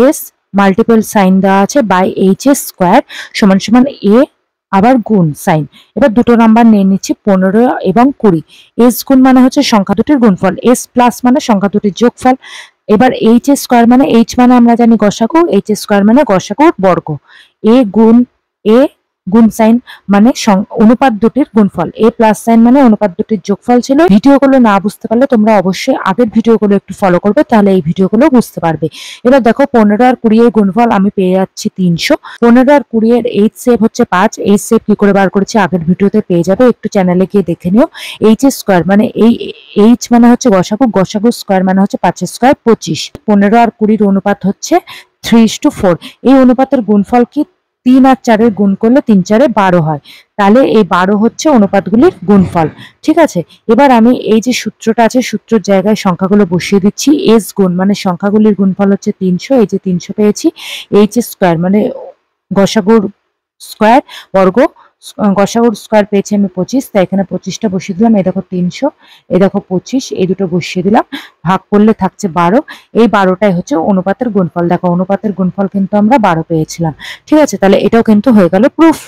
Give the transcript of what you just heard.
S multiple sign দেওয়া আছে by H S square সমান সমান এ আবার গুণ সাইন। এবার দুটো নাম্বার নিয়ে নিচ্ছি 15 এবং 20। এস গুণ মানে হচ্ছে সংখ্যা দুটির গুণফল, এস প্লাস মানে সংখ্যা দুটির যোগফল। এবার এইচ এস স্কোয়ার মানে এইচ মানে আমরা জানি গসাগু, এইচ এস স্কোয়ার মানে গসাগুর বর্গ। এ গুণ এ গুণ সাইন মানে অনুপাত দুটির গুণফল, এ প্লাস সাইন মানে অনুপাত দুটির যোগফল ছিল। ভিডিওগুলো না বুঝতে পারলে তোমরা অবশ্যই আগের ভিডিওগুলো একটু ফলো করবে, তাহলে এই ভিডিওগুলো বুঝতে পারবে। এবার দেখো 15 আর 20 এর গুণফল আমি পেয়ে যাচ্ছি 300। 15 আর 20 এর এইচ সেভ হচ্ছে 5। এইচ সেভ কি করে বার করেছি আগের ভিডিওতে পেয়ে যাবে, একটু চ্যানেলে গিয়ে দেখে নিও। এইচ এর স্কোয়ার মানে এই এইচ মানে হচ্ছে গসাগু, গসাগু স্কোয়ার মানে হচ্ছে 5 স্কোয়ার 25। 15 আর 20 অনুপাত হচ্ছে 3:4। এই অনুপাতের গুণফল কি 3 আর 4 এর গুণ করলে 3 4 12 হয়, তাহলে এই 12 হচ্ছে অনুপাতগুলির গুণফল। ঠিক আছে, এবার আমি এই যে সূত্রটা আছে সূত্রের জায়গায় সংখ্যাগুলো বসিয়ে দিচ্ছি। এস গুণ মানে সংখ্যাগুলির গুণফল হচ্ছে 300, এই যে 300 পেয়েছি। এইচ স্কোয়ার মানে গসাগুর স্কোয়ার বর্গ, গসাগুর স্কোয়ার পেয়েছি আমি 25, তাই এখানে 25টা বসিয়ে দিলাম। এই দেখো 300, এই দেখো 25, এই দুটো বসিয়ে দিলাম। ভাগ করলে থাকছে 12। এই 12টাই হচ্ছে অনুপাতের গুণফল। দেখো অনুপাতের গুণফল কিন্তু আমরা 12 পেয়েছিলাম। ঠিক আছে, তাহলে এটাও কিন্তু হয়ে গেল প্রুফ।